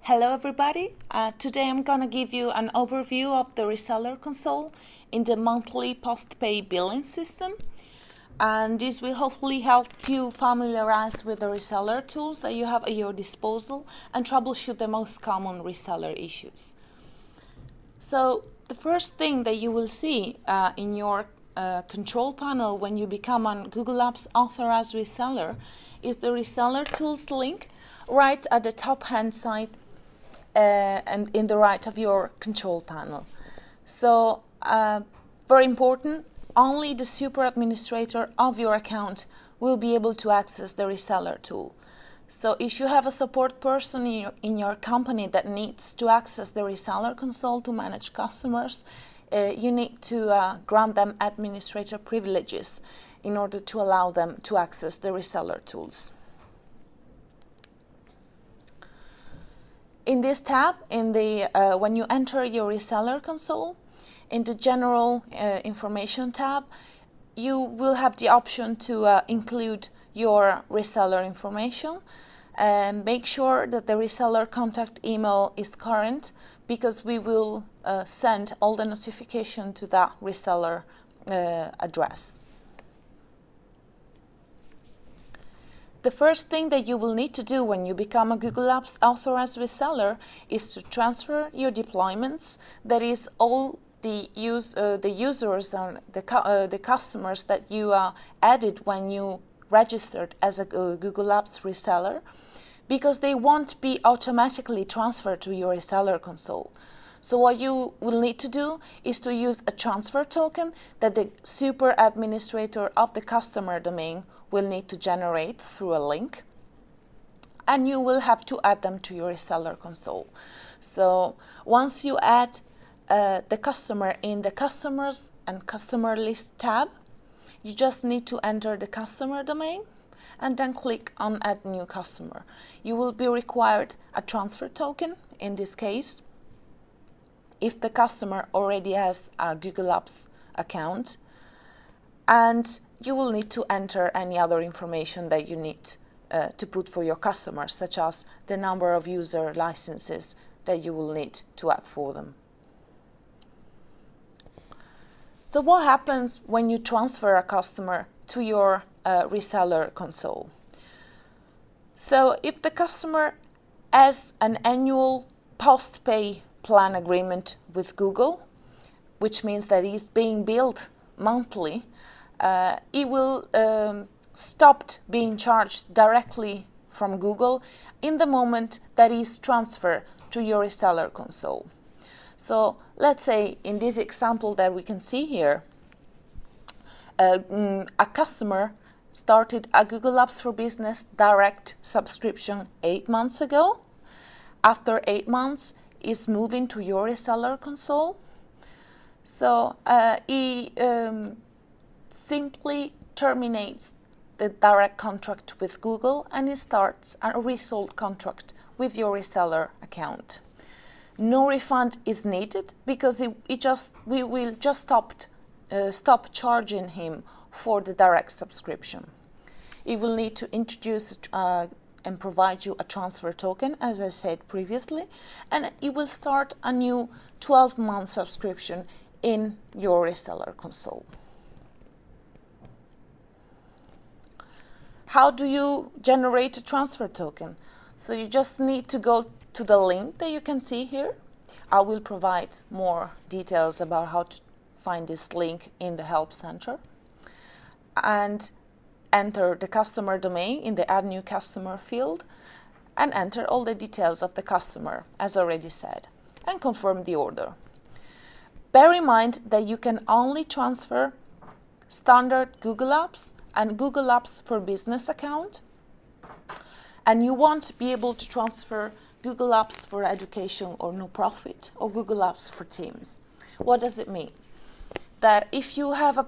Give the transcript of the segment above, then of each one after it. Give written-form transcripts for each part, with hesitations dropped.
Hello everybody, today I'm gonna give you an overview of the Reseller console in the monthly post-pay billing system, and this will hopefully help you familiarize with the reseller tools that you have at your disposal and troubleshoot the most common reseller issues. So the first thing that you will see in your control panel when you become a Google Apps authorized reseller is the reseller tools link right at the top hand side and in the right of your control panel. So very important, only the super administrator of your account will be able to access the reseller tool. So if you have a support person in your company that needs to access the reseller console to manage customers, you need to grant them administrator privileges in order to allow them to access the reseller tools. In this tab, when you enter your reseller console, in the general information tab, you will have the option to include your reseller information and make sure that the reseller contact email is current, because we will send all the notification to that reseller address. The first thing that you will need to do when you become a Google Apps authorized reseller is to transfer your deployments, that is all the users and the customers that you added when you registered as a Google Apps reseller, because they won't be automatically transferred to your reseller console. So what you will need to do is to use a transfer token that the super administrator of the customer domain will need to generate through a link, and you will have to add them to your reseller console. So once you add the customer in the customers and customer list tab, you just need to enter the customer domain and then click on add new customer. You will be required a transfer token in this case if the customer already has a Google Apps account, and you will need to enter any other information that you need to put for your customers, such as the number of user licenses that you will need to add for them. So what happens when you transfer a customer to your reseller console? So if the customer has an annual post-pay plan agreement with Google, which means that he's being billed monthly, it will stop being charged directly from Google in the moment that is transferred to your reseller console. So let's say in this example that we can see here, a customer started a Google Apps for Business direct subscription 8 months ago. After 8 months, is moving to your reseller console. So he simply terminates the direct contract with Google and he starts a resold contract with your reseller account. No refund is needed, because we will just stop charging him for the direct subscription. He will need to introduce and provide you a transfer token, as I said previously, and it will start a new 12-month subscription in your reseller console. How do you generate a transfer token? So you just need to go to the link that you can see here. I will provide more details about how to find this link in the Help Center, and enter the customer domain in the Add New Customer field and enter all the details of the customer, as already said, and confirm the order. Bear in mind that you can only transfer standard Google Apps and Google Apps for Business account, and you won't be able to transfer Google Apps for Education or No-Profit or Google Apps for Teams. What does it mean? That if you have a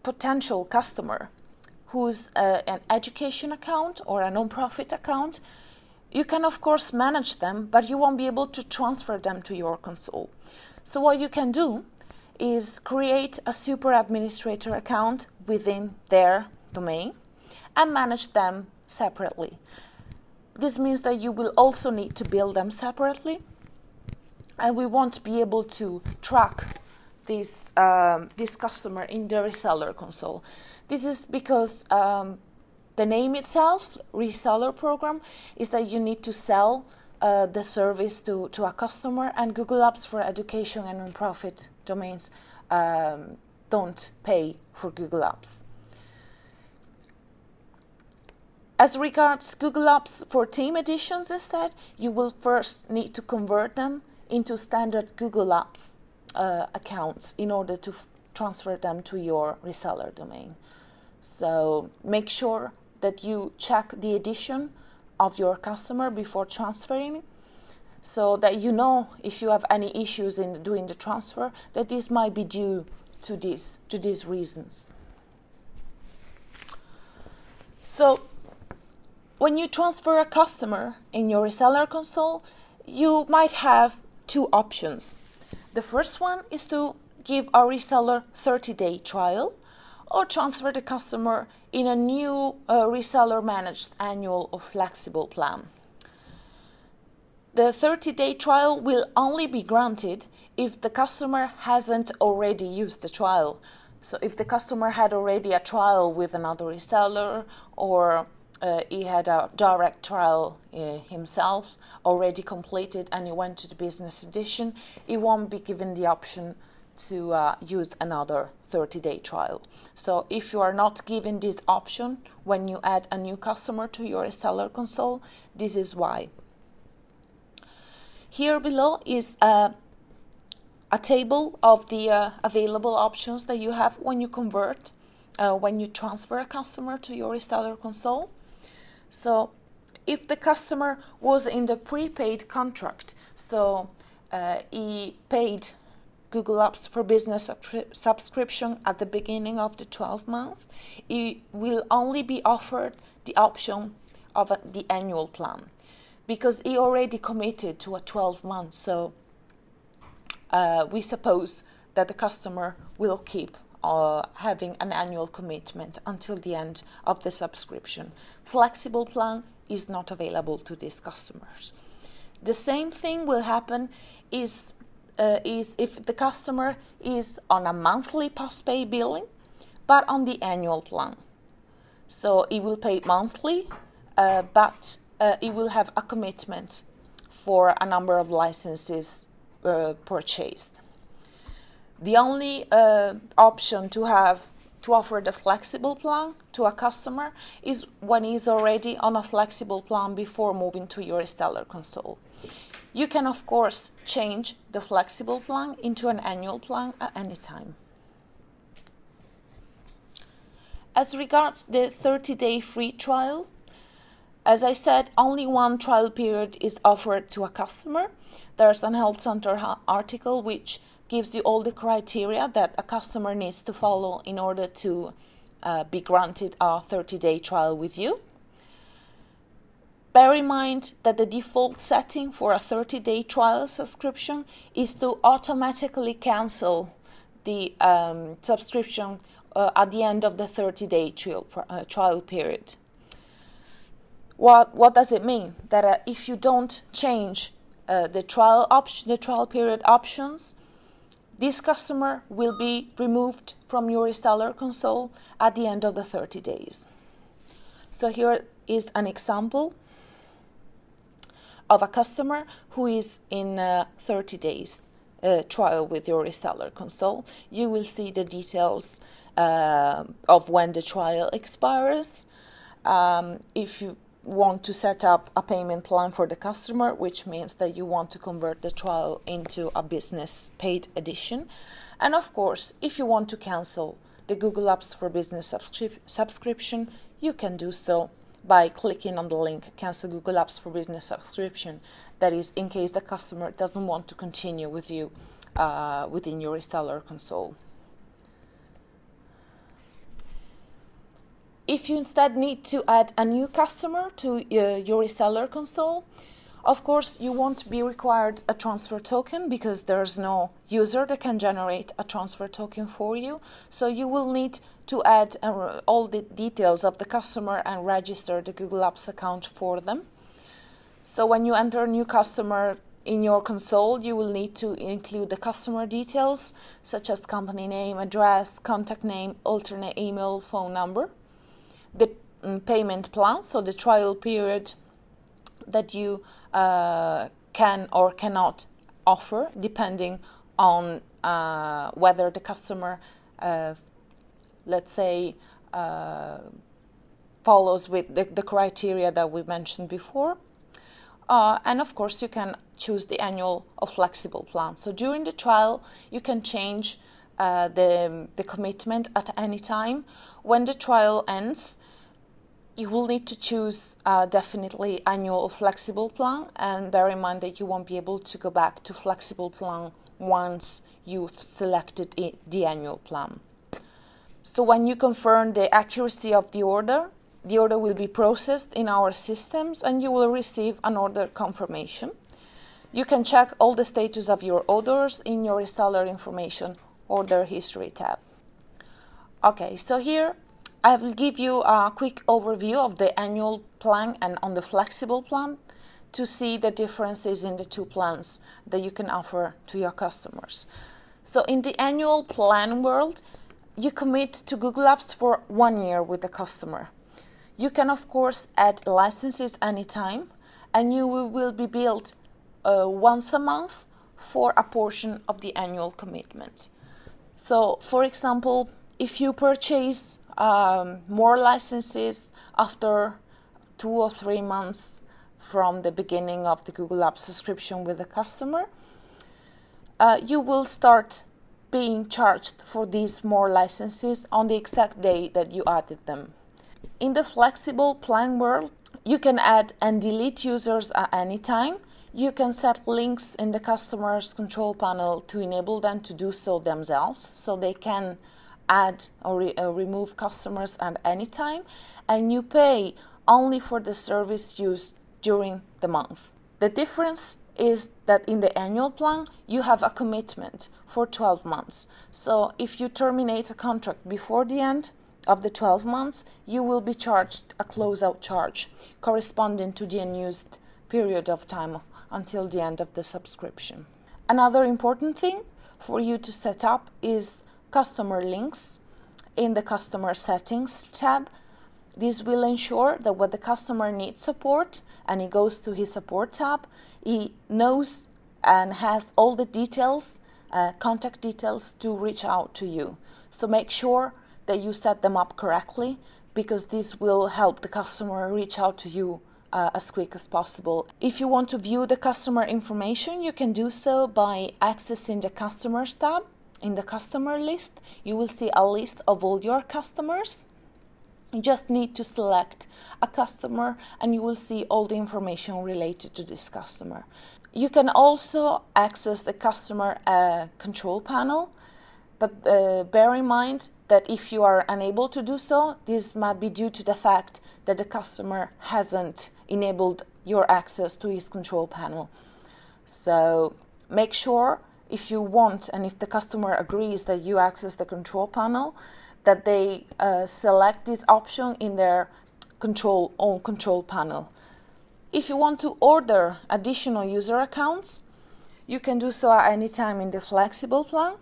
potential customer who's an education account or a non-profit account, you can of course manage them, but you won't be able to transfer them to your console. So what you can do is create a super administrator account within their domain and manage them separately. This means that you will also need to build them separately, and we won't be able to track this customer in the reseller console. This is because the name itself, reseller program, is that you need to sell the service to a customer, and Google Apps for Education and nonprofit domains don't pay for Google Apps. As regards Google Apps for Team Editions instead, you will first need to convert them into standard Google Apps accounts in order to transfer them to your reseller domain. So make sure that you check the edition of your customer before transferring, so that you know if you have any issues in doing the transfer, that this might be due to these reasons. So when you transfer a customer in your reseller console, you might have two options. The first one is to give a reseller 30-day trial, or transfer the customer in a new reseller managed annual or flexible plan. The 30-day trial will only be granted if the customer hasn't already used the trial. So if the customer had already a trial with another reseller, or he had a direct trial himself already completed and he went to the business edition, he won't be given the option to use another 30-day trial. So if you are not given this option when you add a new customer to your reseller console, this is why. Here below is a table of the available options that you have when you convert, when you transfer a customer to your reseller console. So if the customer was in the prepaid contract, so he paid Google Apps for Business subscription at the beginning of the 12th month, he will only be offered the option of the annual plan, because he already committed to a 12 months. So we suppose that the customer will keep having an annual commitment until the end of the subscription. Flexible plan is not available to these customers. The same thing will happen is if the customer is on a monthly post-pay billing, but on the annual plan. So he will pay monthly, but he will have a commitment for a number of licenses purchased. The only option to offer the flexible plan to a customer is when he's already on a flexible plan before moving to your reseller console. You can, of course, change the flexible plan into an annual plan at any time. As regards the 30-day free trial, as I said, only one trial period is offered to a customer. There's an Help Center article which gives you all the criteria that a customer needs to follow in order to be granted a 30-day trial with you. Bear in mind that the default setting for a 30-day trial subscription is to automatically cancel the subscription at the end of the 30-day trial period. What does it mean? That if you don't change the trial period options, this customer will be removed from your reseller console at the end of the 30 days. So here is an example of a customer who is in 30 days trial with your reseller console. You will see the details of when the trial expires. If you want to set up a payment plan for the customer, which means that you want to convert the trial into a business paid edition. And of course, if you want to cancel the Google Apps for Business subscription, you can do so by clicking on the link Cancel Google Apps for Business subscription. That is, in case the customer doesn't want to continue with you within your reseller console. If you instead need to add a new customer to your reseller console, of course you won't be required a transfer token because there's no user that can generate a transfer token for you. So you will need to add all the details of the customer and register the Google Apps account for them. So when you enter a new customer in your console, you will need to include the customer details, such as company name, address, contact name, alternate email, phone number, the payment plan, so the trial period that you can or cannot offer, depending on whether the customer, let's say, follows with the criteria that we mentioned before. And of course, you can choose the annual or flexible plan. So during the trial, you can change the commitment at any time. When the trial ends, you will need to choose definitely annual or flexible plan, and bear in mind that you won't be able to go back to flexible plan once you've selected the annual plan. So when you confirm the accuracy of the order will be processed in our systems and you will receive an order confirmation. You can check all the status of your orders in your reseller information order history tab. Okay, so here I will give you a quick overview of the annual plan and on the flexible plan to see the differences in the two plans that you can offer to your customers. So in the annual plan world, you commit to Google Apps for 1 year with the customer. You can, of course, add licenses anytime, and you will be billed once a month for a portion of the annual commitment. So, for example, if you purchase more licenses after 2 or 3 months from the beginning of the Google Apps subscription with the customer, you will start being charged for these more licenses on the exact day that you added them. In the flexible plan world, you can add and delete users at any time. You can set links in the customer's control panel to enable them to do so themselves, so they can add or remove customers at any time, and you pay only for the service used during the month. The difference is that in the annual plan, you have a commitment for 12 months. So if you terminate a contract before the end of the 12 months, you will be charged a closeout charge corresponding to the unused period of time until the end of the subscription. Another important thing for you to set up is customer links in the customer settings tab. This will ensure that when the customer needs support and he goes to his support tab, he knows and has all the details, contact details to reach out to you. So make sure that you set them up correctly, because this will help the customer reach out to you as quick as possible. If you want to view the customer information, you can do so by accessing the Customers tab. In the customer list, you will see a list of all your customers. You just need to select a customer and you will see all the information related to this customer. You can also access the customer control panel, but bear in mind that if you are unable to do so, this might be due to the fact that the customer hasn't enabled your access to his control panel. So make sure, if you want and if the customer agrees that you access the control panel, that they select this option in their own control panel. If you want to order additional user accounts, you can do so at any time in the flexible plan.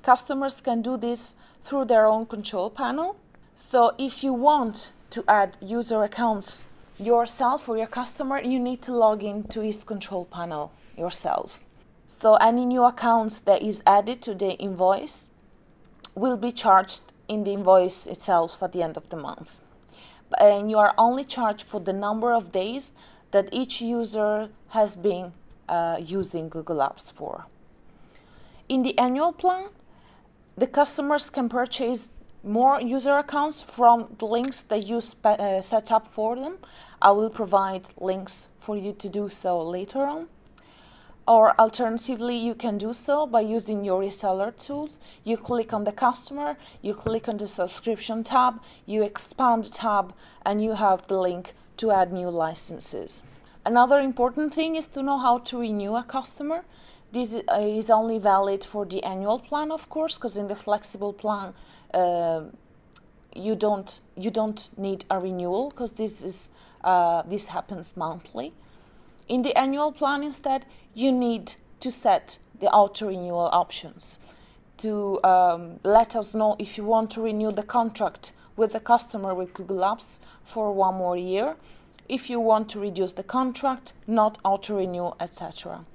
Customers can do this through their own control panel. So if you want to add user accounts yourself or your customer, you need to log in to his control panel yourself. So any new accounts that is added to the invoice will be charged in the invoice itself at the end of the month. And you are only charged for the number of days that each user has been using Google Apps for. In the annual plan, the customers can purchase more user accounts from the links that you set up for them. I will provide links for you to do so later on. Or alternatively, you can do so by using your reseller tools. You click on the customer, you click on the subscription tab, you expand the tab, and you have the link to add new licenses. Another important thing is to know how to renew a customer. This is only valid for the annual plan, of course, because in the flexible plan, you don't need a renewal, because this happens monthly. In the annual plan instead, you need to set the auto-renewal options to let us know if you want to renew the contract with the customer with Google Apps for 1 more year, if you want to reduce the contract, not auto-renew, etc.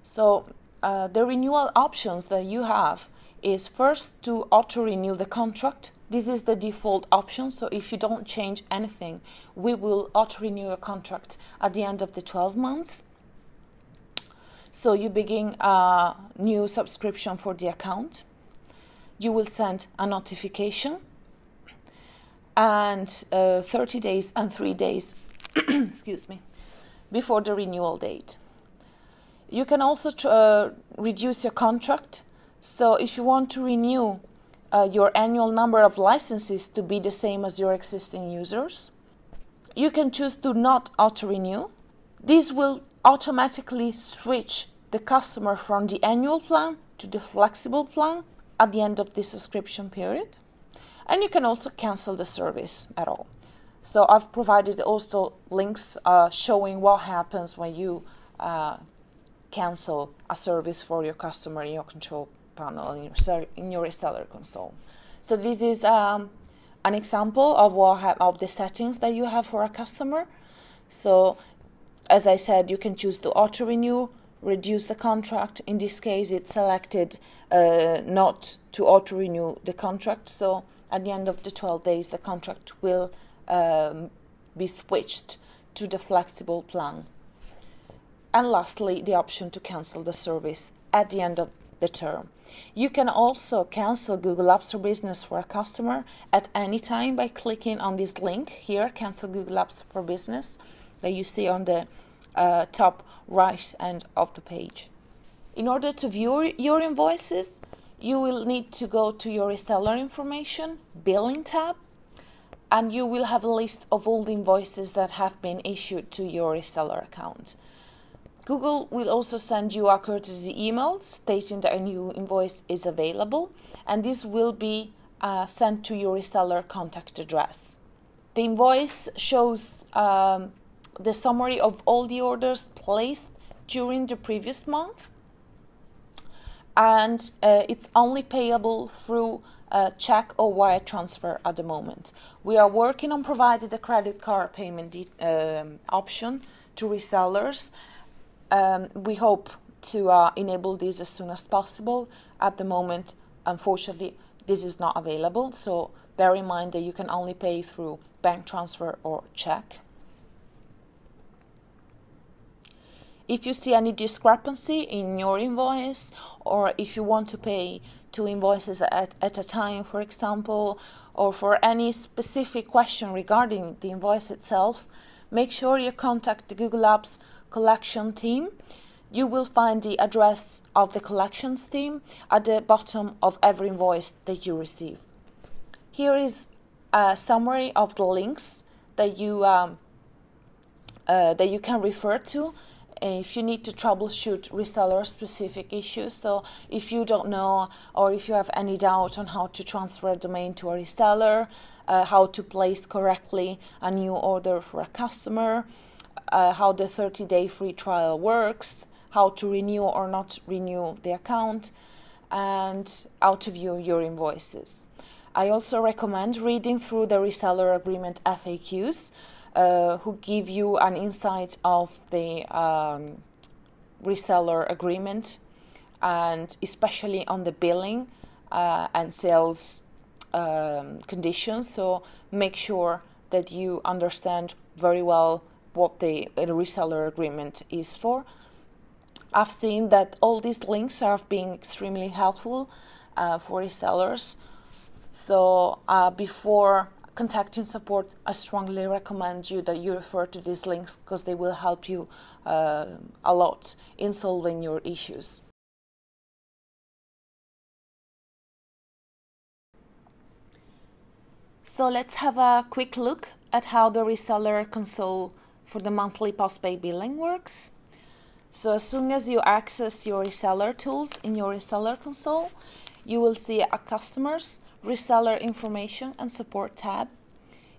So the renewal options that you have is first to auto-renew the contract. This is the default option, so if you don't change anything, we will auto-renew your contract at the end of the 12 months. So you begin a new subscription for the account. You will send a notification, and 30 days and 3 days excuse me, before the renewal date. You can also reduce your contract. So if you want to renew your annual number of licenses to be the same as your existing users, you can choose to not auto-renew. This will automatically switch the customer from the annual plan to the flexible plan at the end of the subscription period. And you can also cancel the service at all. So I've provided also links showing what happens when you cancel a service for your customer in your control panel in your reseller console. So this is an example of the settings that you have for a customer. So as I said, you can choose to auto-renew, reduce the contract. In this case, it's selected not to auto-renew the contract. So at the end of the 12 days, the contract will be switched to the flexible plan. And lastly, the option to cancel the service at the end of the term. You can also cancel Google Apps for Business for a customer at any time by clicking on this link here, Cancel Google Apps for Business, that you see on the top right end of the page. In order to view your invoices, you will need to go to your reseller information, billing tab, and you will have a list of all the invoices that have been issued to your reseller account. Google will also send you a courtesy email stating that a new invoice is available, and this will be sent to your reseller contact address. The invoice shows the summary of all the orders placed during the previous month, and it's only payable through check or wire transfer at the moment. We are working on providing the credit card payment option to resellers. We hope to enable this as soon as possible. At the moment, unfortunately, this is not available, so bear in mind that you can only pay through bank transfer or check. If you see any discrepancy in your invoice, or if you want to pay 2 invoices at a time, for example, or for any specific question regarding the invoice itself, make sure you contact the Google Apps collection team. You will find the address of the collections team at the bottom of every invoice that you receive. Here is a summary of the links that you can refer to if you need to troubleshoot reseller specific issues. So if you don't know, or if you have any doubt on how to transfer a domain to a reseller, how to place correctly a new order for a customer, how the 30-day free trial works, how to renew or not renew the account, and how to view your invoices. I also recommend reading through the reseller agreement FAQs, who give you an insight of the reseller agreement, and especially on the billing and sales conditions. So make sure that you understand very well what the reseller agreement is for. I've seen that all these links have been extremely helpful for resellers. So before contacting support, I strongly recommend you that you refer to these links, because they will help you a lot in solving your issues. So let's have a quick look at how the reseller console for the monthly postpaid billing works. So as soon as you access your reseller tools in your reseller console, you will see a customers, reseller information and support tab.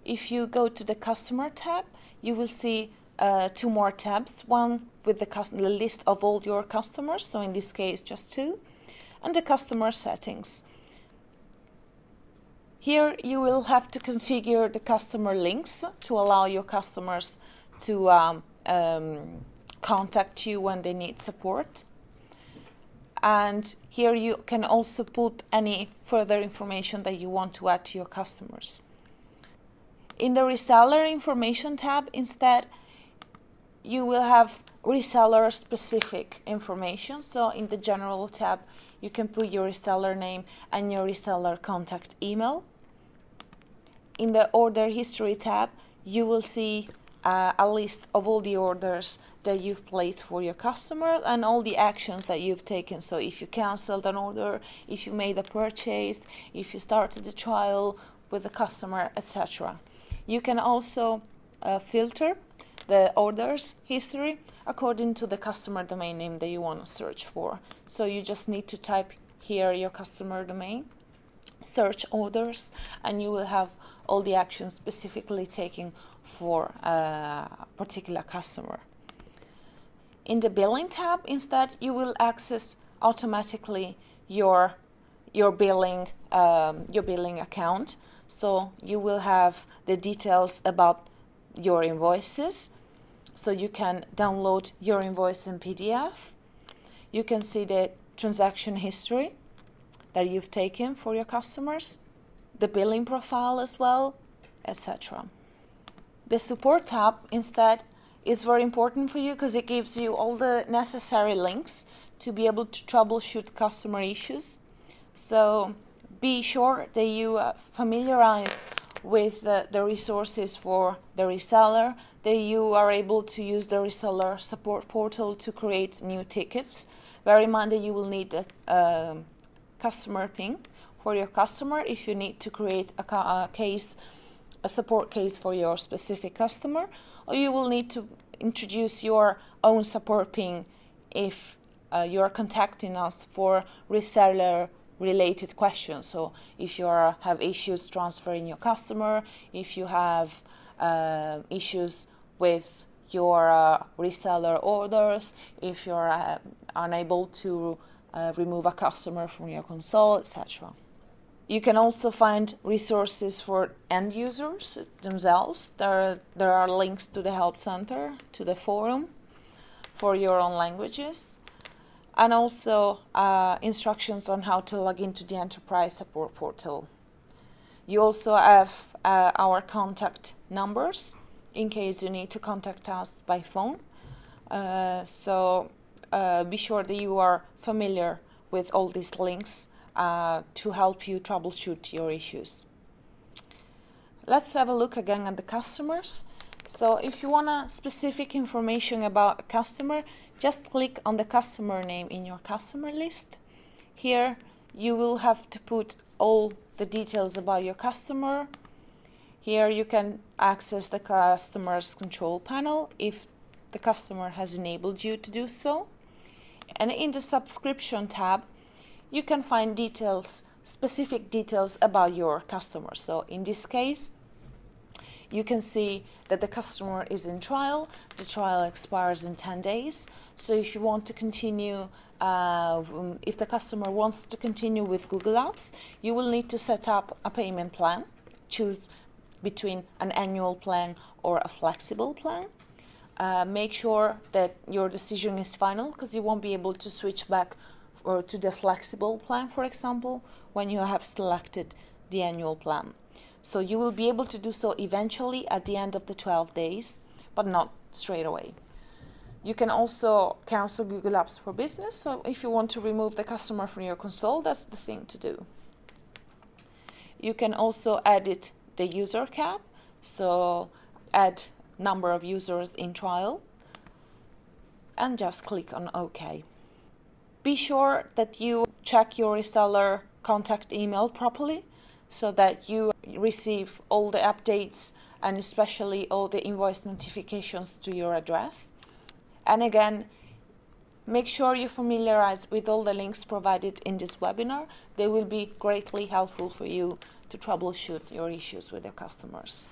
If you go to the customer tab, you will see two more tabs, one with the list of all your customers, so in this case just two, and the customer settings. Here you will have to configure the customer links to allow your customers to contact you when they need support. And here you can also put any further information that you want to add to your customers. In the reseller information tab, instead, you will have reseller specific information. So in the general tab, you can put your reseller name and your reseller contact email. In the order history tab, you will see a list of all the orders that you've placed for your customer and all the actions that you've taken. So if you canceled an order, if you made a purchase, if you started a trial with the customer, etc. You can also filter the orders history according to the customer domain name that you want to search for. So you just need to type here your customer domain, search orders, and you will have all the actions specifically taken for a particular customer. In the billing tab, instead, you will access automatically your billing account. So you will have the details about your invoices. So you can download your invoice in PDF. You can see the transaction history that you've taken for your customers, the billing profile as well, etc. The support tab, instead, is very important for you because it gives you all the necessary links to be able to troubleshoot customer issues. So be sure that you familiarize with the resources for the reseller, that you are able to use the reseller support portal to create new tickets. Bear in mind that you will need a customer ping for your customer if you need to create a support case for your specific customer, or you will need to introduce your own support ping if you are contacting us for reseller related questions. So if you have issues transferring your customer, if you have issues with your reseller orders, if you're unable to remove a customer from your console, etc. You can also find resources for end users themselves. There are links to the help center, to the forum for your own languages, and also instructions on how to log into the enterprise support portal. You also have our contact numbers in case you need to contact us by phone. So be sure that you are familiar with all these links to help you troubleshoot your issues. Let's have a look again at the customers. So if you want specific information about a customer, just click on the customer name in your customer list. Here you will have to put all the details about your customer. Here you can access the customer's control panel if the customer has enabled you to do so. And in the subscription tab, you can find specific details about your customer. So in this case, you can see that the customer is in trial. The trial expires in 10 days. So if you want to continue, if the customer wants to continue with Google Apps, you will need to set up a payment plan. Choose between an annual plan or a flexible plan. Make sure that your decision is final, because you won't be able to switch back or to the flexible plan, for example, when you have selected the annual plan. So you will be able to do so eventually at the end of the 12 days, but not straight away. You can also cancel Google Apps for Business. So if you want to remove the customer from your console, that's the thing to do. You can also edit the user cap. So add number of users in trial and just click on OK. Be sure that you check your reseller contact email properly so that you receive all the updates and especially all the invoice notifications to your address. And again, make sure you familiarize with all the links provided in this webinar. They will be greatly helpful for you to troubleshoot your issues with your customers.